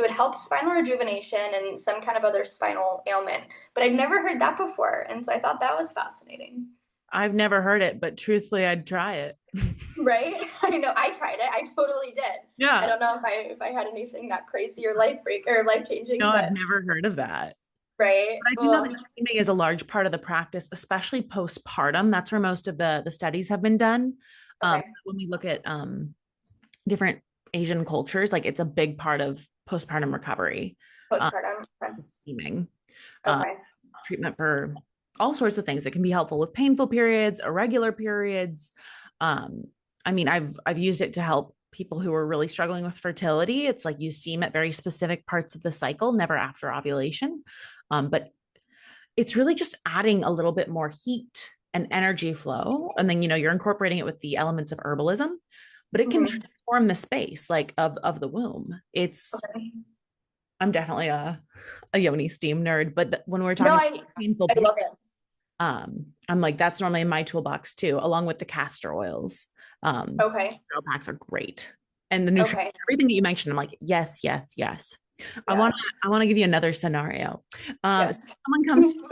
would help spinal rejuvenation and some kind of other spinal ailment, but I'd never heard that before, and so I thought that was fascinating. I've never heard it, but truthfully, I'd try it. Right. I know, I tried it, I totally did. I Yeah. don't know if I had anything that crazy or life break or life No, changing, I've but never heard of that. right. But I do know that Well, steaming is a large part of the practice, especially postpartum. That's where most of the studies have been done. okay. When we look at different Asian cultures, like it's a big part of postpartum recovery. Um, Postpartum. Okay. Steaming, uh, Okay. treatment for all sorts of things. It can be helpful with painful periods, irregular periods. Um, I mean, I've used it to help people who are really struggling with fertility. It's like you steam at very specific parts of the cycle, never after ovulation. But it's really just adding a little bit more heat and energy flow. And then, you're incorporating it with the elements of herbalism, but it can Mhm. transform the space like of the womb. Okay. I'm definitely a yoni steam nerd, but when we're No, talking about painful I pain, love it. I'm like, that's normally in my toolbox too, along with the castor oils. Okay. Oil packs are great. And the nutrition, Okay. everything that you mentioned, I'm like, yes, yes, yes. I want Yes. to I want to give you another scenario. So Yes. someone comes to you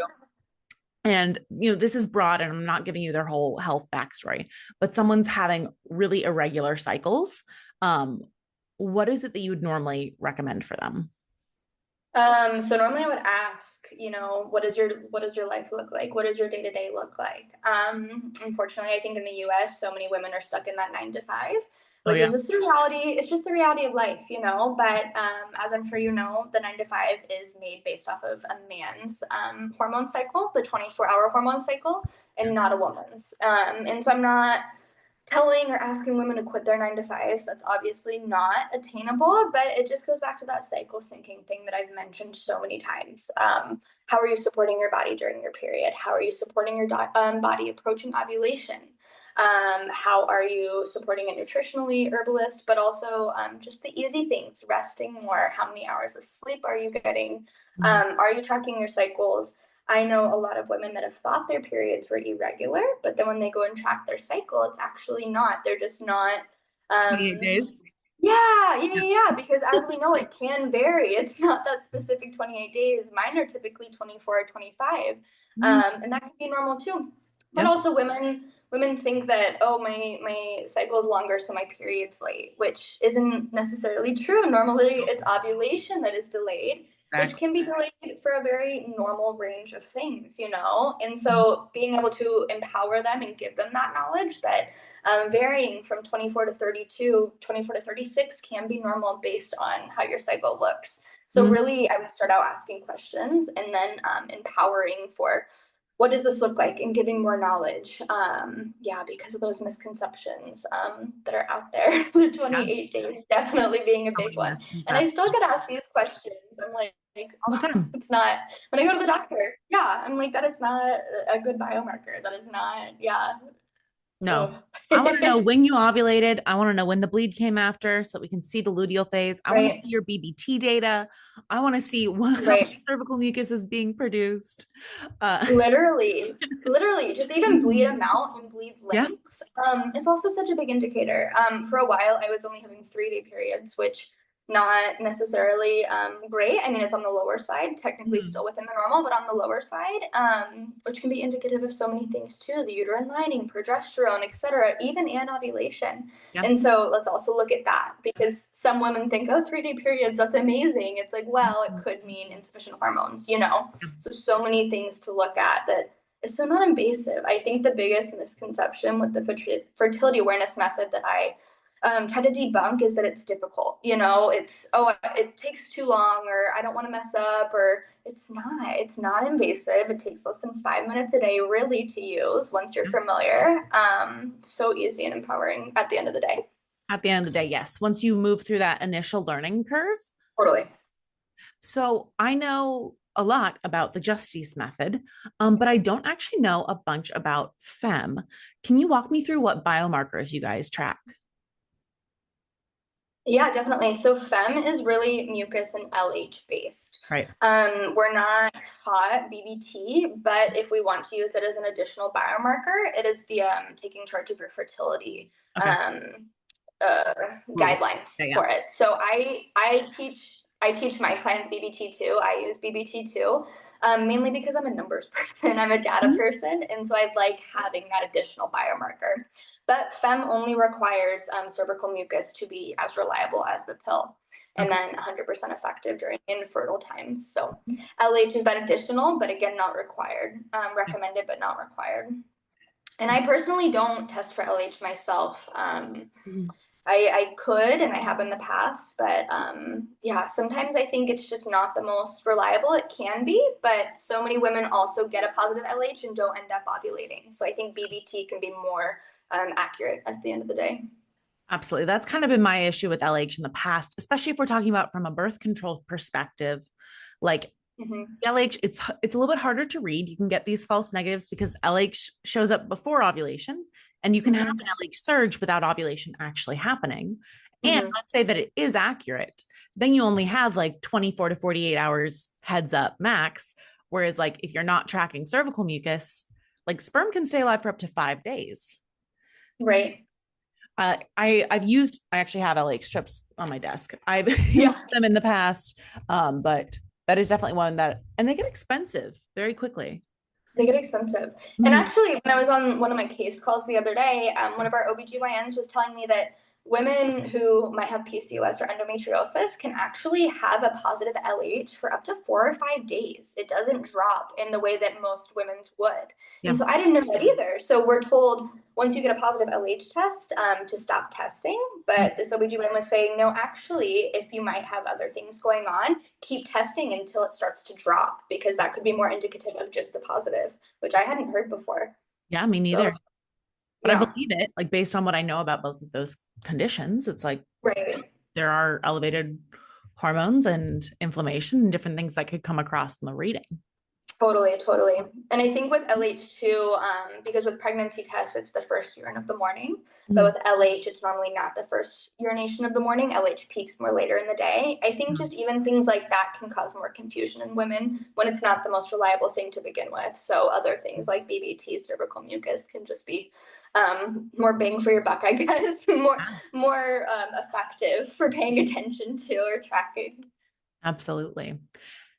and this is broad and I'm not giving you their whole health backstory, but someone's having really irregular cycles. Um, what is it that you would normally recommend for them? So normally I would ask, what does your life look like? What does your day-to-day look like? Unfortunately, I think in the US, so many women are stuck in that 9 to 5, Oh which yeah. is just the reality. It's just the reality of life, you know. But as I'm sure you know, the 9 to 5 is made based off of a man's hormone cycle, the 24-hour hormone cycle, and not a woman's. And so I'm not telling or asking women to quit their 9 to 5s. That's obviously not attainable, but it just goes back to that cycle syncing thing that I've mentioned so many times. How are you supporting your body during your period? How are you supporting your body approaching ovulation? How are you supporting it nutritionally, herbalist, but also just the easy things, resting more? How many hours of sleep are you getting? Mhm. Are you tracking your cycles? I know a lot of women that have thought their periods were irregular, but then when they go and track their cycle, it's actually not. They're just not. 28 Um, days. yeah, yeah, Yeah. yeah, yeah. Because as we know, it can vary. It's not that specific 28 days. Mine are typically 24 or 25, Mhm. and that can be normal too. But Yeah. also, women think that, oh, my cycle is longer, so my period's late, which isn't necessarily true. Normally, it's ovulation that is delayed, which Exactly. can be delayed for a very normal range of things, you know? And so being able to empower them and give them that knowledge that varying from 24 to 32, 24 to 36 can be normal based on how your cycle looks. So really, I would start out asking questions and then empowering for what does this look like and giving more knowledge. Yeah, because of those misconceptions that are out there. The Yeah. 28 days definitely being a So big many one. And I still misconceptions get asked these questions. I'm like, all the time. it's not, when I go to the doctor, yeah, I'm like, that is not a good biomarker. That is not, yeah. No, Ugh. I want to know when you ovulated. I want to know when the bleed came after so that we can see the luteal phase. I want to Right, see your BBT data. I want to see how much right. cervical mucus is being produced. Uh, Literally, just even bleed amount and bleed yeah. length is also such a big indicator. For a while, I was only having 3 day periods, which not necessarily great. I mean, it's on the lower side, technically Mhm. still within the normal, but on the lower side, which can be indicative of so many things too, the uterine lining, progesterone, etc., even anovulation. Yeah. And so let's also look at that because some women think, oh, 3 day periods, that's amazing. It's like, well, it could mean insufficient hormones, you know? So many things to look at that is so non invasive. I think the biggest misconception with the fertility awareness method that I try to debunk is that it's difficult. You know, it's, oh, it takes too long, or I don't want to mess up, or it's not. It's not invasive. It takes less than 5 minutes a day, really, to use once you're familiar. So easy and empowering at the end of the day. At the end of the day, yes. Once you move through that initial learning curve. Totally. So I know a lot about the Justice method, but I don't actually know a bunch about FEM. Can you walk me through what biomarkers you guys track? Yeah, definitely. So FEM is really mucus and LH based. Right. We're not taught BBT, but if we want to use it as an additional biomarker, it is the taking charge of your fertility Okay. um, uh, Rules. guidelines Yeah. Yeah. for it. So I teach my clients BBT too. I use BBT too, mainly because I'm a numbers person. I'm a data Mhm. person, and so I like having that additional biomarker. But FEM only requires cervical mucus to be as reliable as the pill, and Okay. then 100% effective during infertile times. So LH is that additional, but again, not required. Recommended, but not required. And I personally don't test for LH myself. Mhm. I could, and I have in the past, but yeah, sometimes I think it's just not the most reliable. It can be, but so many women also get a positive LH and don't end up ovulating. So I think BBT can be more accurate at the end of the day. Absolutely. That's kind of been my issue with LH in the past, especially if we're talking about from a birth control perspective. Like Mm-hmm. LH, it's a little bit harder to read. You can get these false negatives because LH shows up before ovulation, and you can have Mm-hmm. an LH surge without ovulation actually happening. And Mm-hmm. let's say that it is accurate, then you only have like 24 to 48 hours heads up max. Whereas, like, if you're not tracking cervical mucus, like sperm can stay alive for up to 5 days. Right. I actually have LH strips on my desk. I've used Yeah. them in the past, but that is definitely one that, and they get expensive very quickly. They get expensive. And Mhm. actually, when I was on one of my case calls the other day, one of our OBGYNs was telling me that women who might have PCOS or endometriosis can actually have a positive LH for up to 4 or 5 days. It doesn't drop in the way that most women's would. Yeah. And so I didn't know that either. So we're told once you get a positive LH test to stop testing. But this OBGYN was saying, no, actually, if you might have other things going on, keep testing until it starts to drop because that could be more indicative of just the positive, which I hadn't heard before. Yeah, me So, neither. But I yeah, believe it, like based on what I know about both of those conditions, it's like right. there are elevated hormones and inflammation and different things that could come across in the reading. Totally, totally. And I think with LH2, because with pregnancy tests, it's the first urine of the morning. But Mhm. with LH, it's normally not the first urination of the morning. LH peaks more later in the day. I think Mhm. just even things like that can cause more confusion in women when it's not the most reliable thing to begin with. So other things like BBT, cervical mucus can just be more bang for your buck, I guess, more effective for paying attention to or tracking. Absolutely.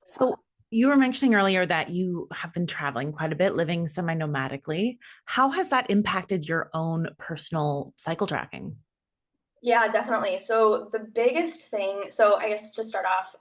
So you were mentioning earlier that you have been traveling quite a bit, living semi-nomadically. How has that impacted your own personal cycle tracking? Yeah, definitely. So the biggest thing, so I guess to start off,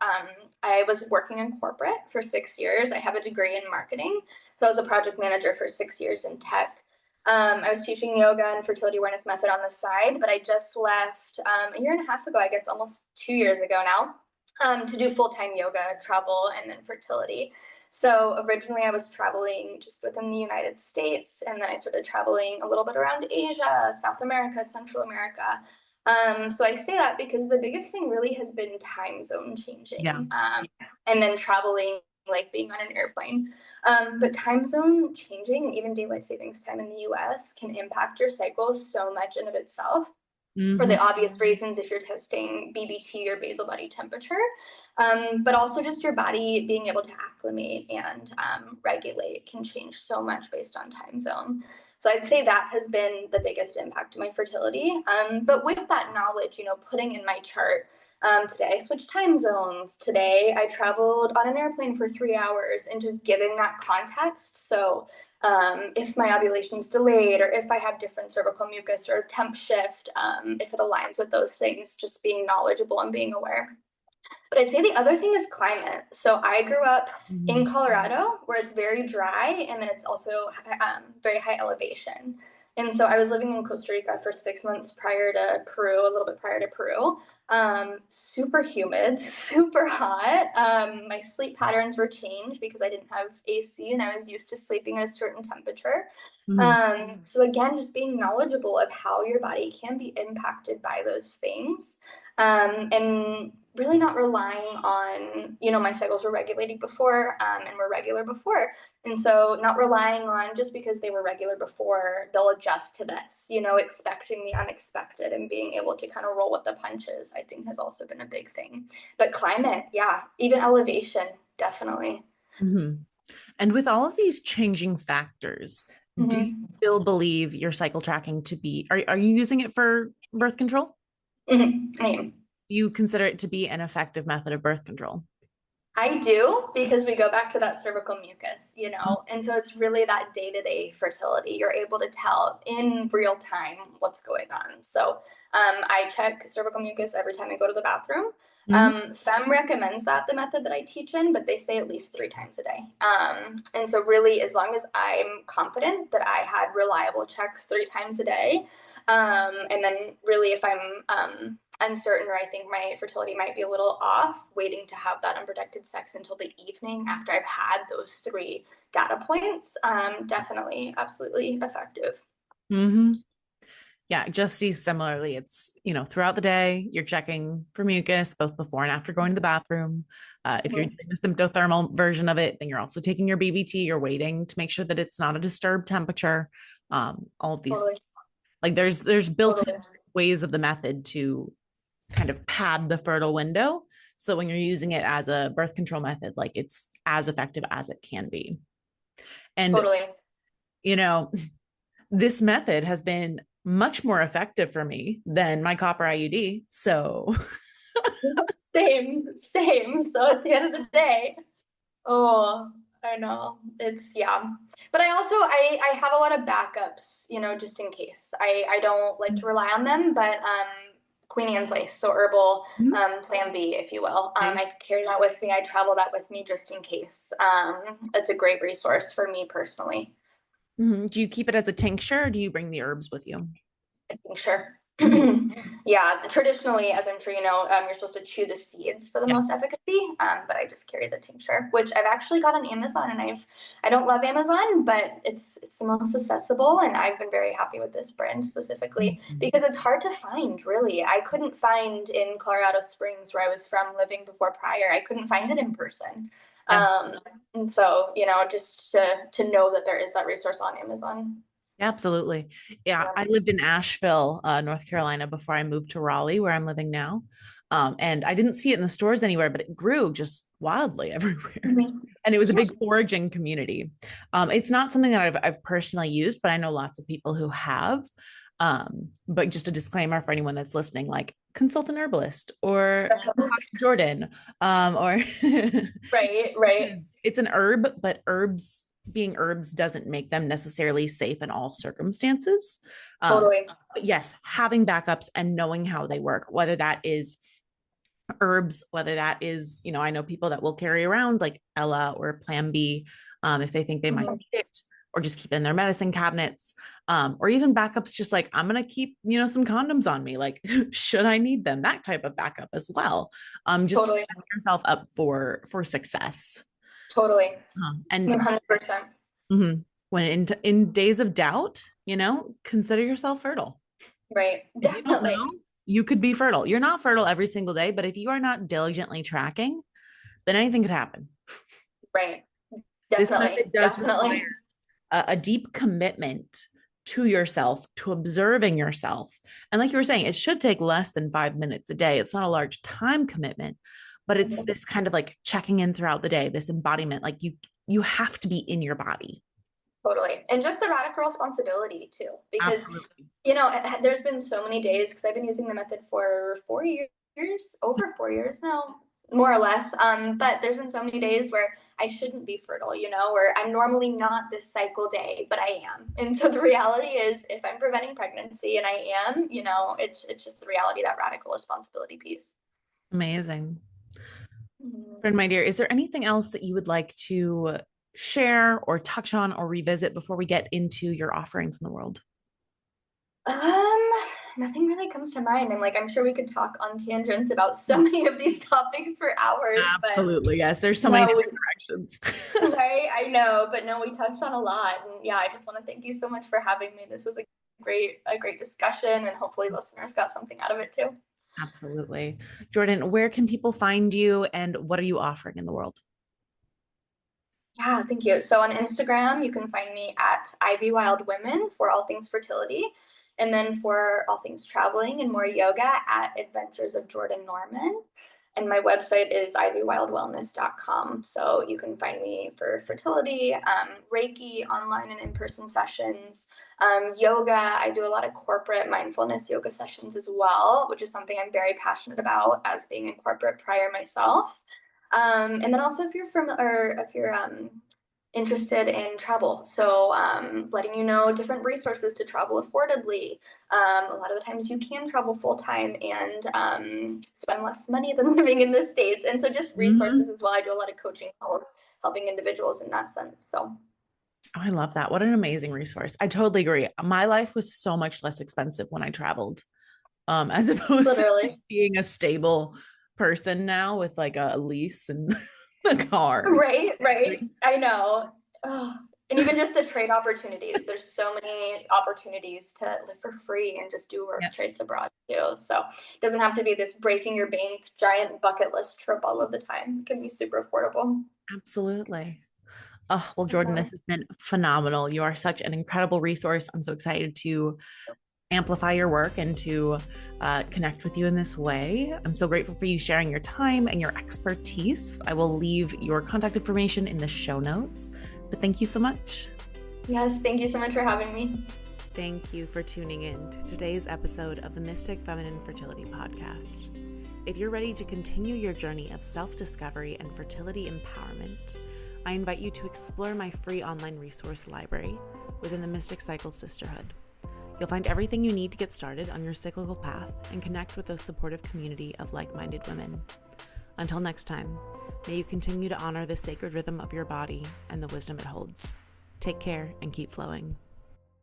I was working in corporate for 6 years. I have a degree in marketing. So I was a project manager for 6 years in tech. I was teaching yoga and fertility awareness method on the side, but I just left a year and a half ago, I guess almost 2 years ago now. to do full-time yoga, travel, and then fertility. So originally I was traveling just within the United States, and then I started traveling a little bit around Asia, South America, Central America. So I say that because the biggest thing really has been time zone Yeah. changing, and then traveling, like being on an airplane. But time zone changing and even daylight savings time in the US can impact your cycle so much in of itself, for Mm-hmm. the obvious reasons if you're testing BBT or basal body temperature, but also just your body being able to acclimate and regulate can change so much based on time zone. So I'd say that has been the biggest impact to my fertility. But with that knowledge, putting in my chart, today I switched time zones. Today I traveled on an airplane for 3 hours, and just giving that context. So if my ovulation's delayed, or if I have different cervical mucus or temp shift, if it aligns with those things, just being knowledgeable and being aware. But I'd say the other thing is climate. So I grew up in Mm-hmm. Colorado, where it's very dry, and then it's also very high elevation. And so I was living in Costa Rica for 6 months prior to Peru, a little bit prior to Peru. Super humid, super hot. My sleep patterns were changed because I didn't have AC and I was used to sleeping at a certain temperature. Mm-hmm. So again, just being knowledgeable of how your body can be impacted by those things, and really not relying on, my cycles were regulating before, and were regular before. And so not relying on just because they were regular before, they'll adjust to this, expecting the unexpected and being able to kind of roll with the punches, I think has also been a big thing. But climate, yeah, even elevation, definitely. Mm-hmm. And with all of these changing factors, do you Mm-hmm. still believe your cycle tracking to be, are you using it for birth control? Mm-hmm. I am. Do you consider it to be an effective method of birth control? I do, because we go back to that cervical mucus, and so it's really that day-to-day fertility. You're able to tell in real time what's going on. So I check cervical mucus every time I go to the bathroom. Mm-hmm. FEM recommends that, the method that I teach in, but they say at least 3 times a day. And so really, as long as I'm confident that I had reliable checks 3 times a day, and then really if I'm uncertain, or I think my fertility might be a little off, waiting to have that unprotected sex until the evening after I've had those 3 data points, definitely, absolutely effective. Mm-hmm. Yeah, just see similarly. It's, throughout the day, you're checking for mucus both before and after going to the bathroom. If you're Mhm. doing the symptothermal version of it, then you're also taking your BBT. You're waiting to make sure that it's not a disturbed temperature. All of these, Totally, like there's built-in totally, ways of the method to kind of pad the fertile window so that when you're using it as a birth control method, like it's as effective as it can be. And, totally. you know, this method has been much more effective for me than my copper IUD. So, Same, same. So at the end of the day, oh, I know. It's, yeah. But I also I have a lot of backups, just in case. I don't like to rely on them, but Queen Anne's lace, so herbal, plan B, if you will. I carry that with me. I travel that with me just in case. It's a great resource for me personally. do you keep it as a tincture or do you bring the herbs with you? I think, sure. Mhm. Yeah, traditionally, as I'm sure you know, you're supposed to chew the seeds for the Yeah. most efficacy. But I just carry the tincture, which I've actually got on Amazon, and I don't love Amazon, but it's the most accessible, and I've been very happy with this brand specifically Mhm. because it's hard to find. Really, I couldn't find in Colorado Springs, where I was from living before prior. I couldn't find it in person. Yeah. Um, and so just to know that there is that resource on Amazon. Absolutely. Yeah, Yeah. I lived in Asheville, North Carolina before I moved to Raleigh, where I'm living now. And I didn't see it in the stores anywhere, but it grew just wildly everywhere. Mhm. And it was a Yeah. big foraging community. It's not something that I've personally used, but I know lots of people who have. But just a disclaimer for anyone that's listening, like consult an herbalist or Jordan, or Right, right. because it's an herb, but herbs being herbs doesn't make them necessarily safe in all circumstances. Totally. But yes, having backups and knowing how they work, whether that is herbs, whether that is, I know people that will carry around like Ella or Plan B, if they think they might Mhm. need it. or just keep in their medicine cabinets, or even backups, just like, I'm going to keep, some condoms on me. Like, should I need them? That type of backup as well. Just Totally. setting yourself up for success. Totally. And 100%. when in days of doubt, consider yourself fertile. Right. If you don't Definitely. know, you could be fertile. You're not fertile every single day, but if you are not diligently tracking, then anything could happen. Right. This Definitely. method does Definitely. require a deep commitment to yourself, to observing yourself. And like you were saying, it should take less than 5 minutes a day. It's not a large time commitment, but it's this kind of like checking in throughout the day, this embodiment. Like you have to be in your body. Totally. And just the radical responsibility too, because, Absolutely. there's been so many days, because I've been using the method for 4 years, over 4 years now, more or less. But there's been so many days where I shouldn't be fertile, where I'm normally not this cycle day, but I am. And so the reality is, if I'm preventing pregnancy and I am, it's just the reality, that radical responsibility piece. Amazing. Friend, my dear, is there anything else that you would like to share or touch on or revisit before we get into your offerings in the world? Nothing really comes to mind. I'm sure we could talk on tangents about so many of these topics for hours, but Absolutely. Yes. There's so many no, different directions. right? I know, but no, we touched on a lot. And yeah, I just want to thank you so much for having me. This was a great discussion, and hopefully listeners got something out of it too. Absolutely. Jordan, where can people find you and what are you offering in the world? Yeah, thank you. So on Instagram, you can find me at Ivy Wild Women for all things fertility. And then for all things traveling and more yoga at Adventures of Jordan Norman. And my website is ivywildwellness.com. So you can find me for fertility, Reiki, online and in-person sessions, yoga. I do a lot of corporate mindfulness yoga sessions as well, which is something I'm very passionate about as being in corporate prior myself. And then also if you're interested in travel, so letting you know different resources to travel affordably. A lot of the times you can travel full time and spend less money than living in the States, and so just resources as well. I do a lot of coaching calls, helping individuals in that sense. So. Oh, I love that. What an amazing resource. I totally agree. My life was so much less expensive when I traveled, as opposed to Literally. being a stable person now with like a lease and a car. Right. I know. Oh, and even just the trade opportunities. There's so many opportunities to live for free and just do work trades abroad too. So it doesn't have to be this breaking your bank giant bucket list trip all of the time. It can be super affordable. Absolutely. Oh, well, Jordan, this has been phenomenal. You are such an incredible resource. I'm so excited to amplify your work and to connect with you in this way. I'm so grateful for you sharing your time and your expertise. I will leave your contact information in the show notes, but thank you so much. Yes, thank you so much for having me. Thank you for tuning in to today's episode of the Mystic Feminine Fertility Podcast. If you're ready to continue your journey of self-discovery and fertility empowerment, I invite you to explore my free online resource library within the Mystic Cycles Sisterhood. You'll find everything you need to get started on your cyclical path and connect with a supportive community of like-minded women. Until next time, may you continue to honor the sacred rhythm of your body and the wisdom it holds. Take care and keep flowing.